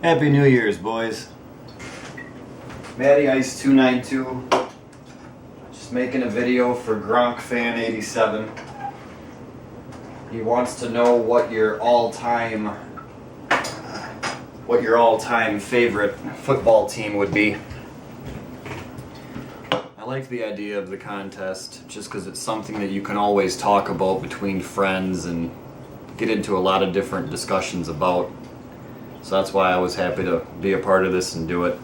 Happy New Year's, boys. Matty Ice 292. Just making a video for Gronkfan87. He wants to know what your all-time favorite football team would be. I like the idea of the contest just because it's something that you can always talk about between friends and get into a lot of different discussions about. So that's why I was happy to be a part of this and do it.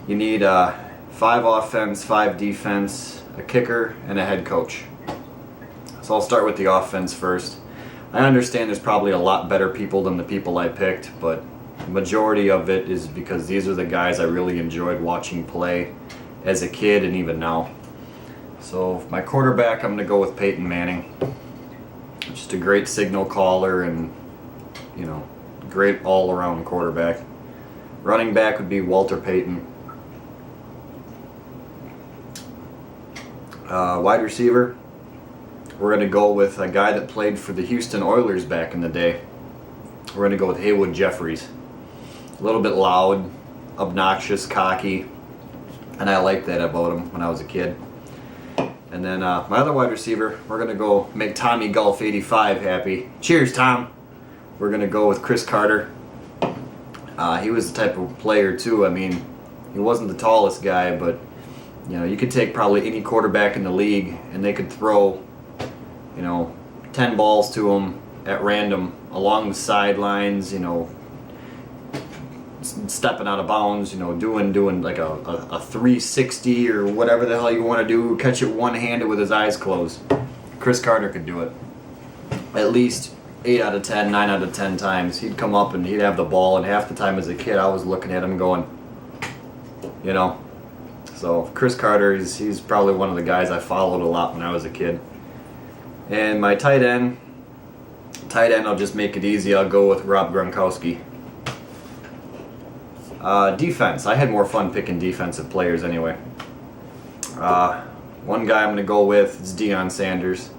You need 5 offense, 5 defense, a kicker, and a head coach. So I'll start with the offense first. I understand there's probably a lot better people than the people I picked, but the majority of it is because these are the guys I really enjoyed watching play as a kid and even now. So my quarterback, I'm going to go with Peyton Manning. Just a great signal caller and, great all-around quarterback. Running back would be Walter Payton. Wide receiver, we're going to go with a guy that played for the Houston Oilers back in the day. We're going to go with Haywood Jeffries. A little bit loud, obnoxious, cocky, and I liked that about him when I was a kid. And then my other wide receiver, we're going to go make Tommy Golf85 happy. Cheers, Tom! We're going to go with Chris Carter. He was the type of player, too. I mean, he wasn't the tallest guy, but you could take probably any quarterback in the league and they could throw 10 balls to him at random along the sidelines, stepping out of bounds, doing like a 360 or whatever the hell you want to do, catch it one-handed with his eyes closed. Chris Carter could do it. At least 8 out of 10, 9 out of 10 times. He'd come up and he'd have the ball, and half the time as a kid I was looking at him going, So Chris Carter, he's probably one of the guys I followed a lot when I was a kid. And my tight end, I'll just make it easy. I'll go with Rob Gronkowski. Defense. I had more fun picking defensive players anyway. One guy I'm going to go with is Deion Sanders,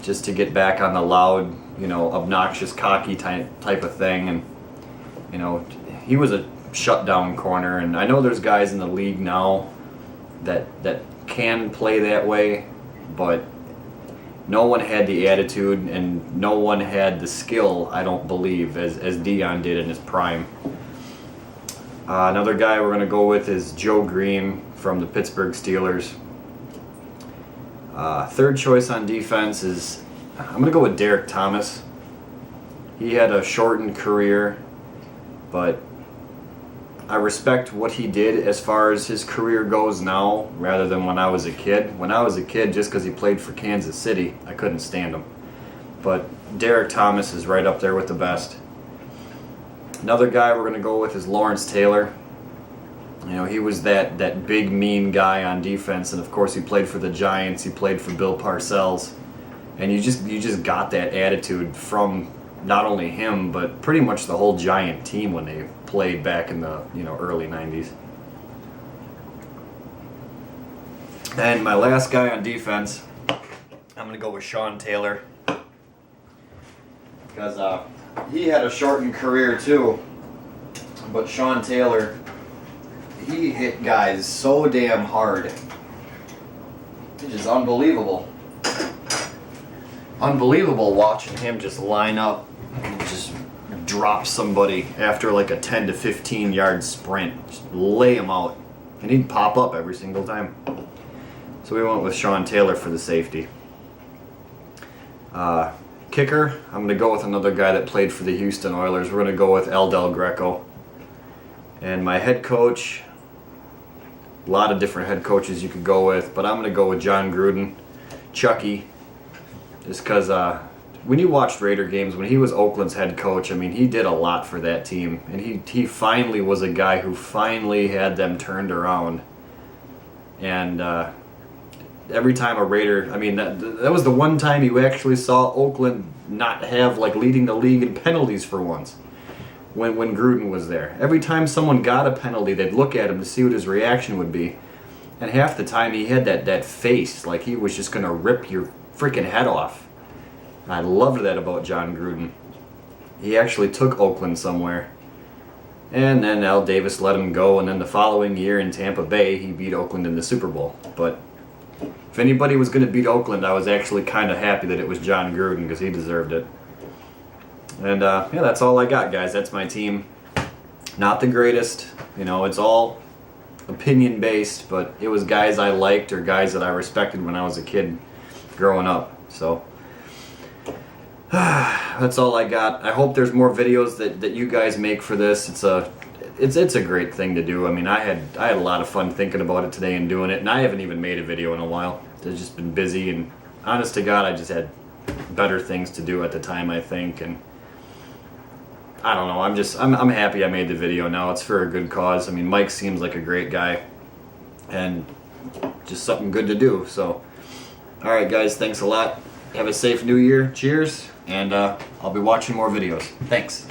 just to get back on the loud, obnoxious, cocky type of thing. And, he was a shutdown corner. And I know there's guys in the league now that can play that way, but no one had the attitude and no one had the skill, I don't believe, as Deion did in his prime. Another guy we're going to go with is Joe Green from the Pittsburgh Steelers. Third choice on defense is, I'm going to go with Derek Thomas. He had a shortened career, but I respect what he did as far as his career goes now rather than when I was a kid. When I was a kid, just because he played for Kansas City, I couldn't stand him. But Derek Thomas is right up there with the best. Another guy we're going to go with is Lawrence Taylor. He was that big, mean guy on defense, and of course he played for the Giants, he played for Bill Parcells, and you just got that attitude from not only him, but pretty much the whole Giant team when they played back in the early 90s. And my last guy on defense, I'm going to go with Sean Taylor, because he had a shortened career too, but Sean Taylor, he hit guys so damn hard. It's just unbelievable. Unbelievable watching him just line up and just drop somebody after like a 10 to 15 yard sprint. Just lay him out. And he'd pop up every single time. So we went with Sean Taylor for the safety. Kicker, I'm going to go with another guy that played for the Houston Oilers. We're going to go with El Del Greco. And my head coach, a lot of different head coaches you could go with, but I'm going to go with John Gruden, Chucky, just because when you watched Raider games, when he was Oakland's head coach, I mean, he did a lot for that team. And he finally was a guy who finally had them turned around. And every time a Raider, I mean, that was the one time you actually saw Oakland not have, leading the league in penalties for once, when Gruden was there. Every time someone got a penalty, they'd look at him to see what his reaction would be. And half the time he had that face, like he was just going to rip your freaking head off. I loved that about John Gruden. He actually took Oakland somewhere. And then Al Davis let him go, and then the following year in Tampa Bay, he beat Oakland in the Super Bowl. But if anybody was going to beat Oakland, I was actually kind of happy that it was John Gruden, because he deserved it. And yeah, that's all I got, guys. That's my team. Not the greatest. You know, it's all opinion based, but it was guys I liked or guys that I respected when I was a kid growing up. So that's all I got. I hope there's more videos that you guys make for this. It's a great thing to do. I mean, I had a lot of fun thinking about it today and doing it, and I haven't even made a video in a while. I've just been busy, and honest to God, I just had better things to do at the time, I think. And I don't know, I'm happy I made the video now. It's for a good cause. I mean, Mike seems like a great guy, and just something good to do. So alright guys, thanks a lot. Have a safe new year. Cheers. And I'll be watching more videos. Thanks.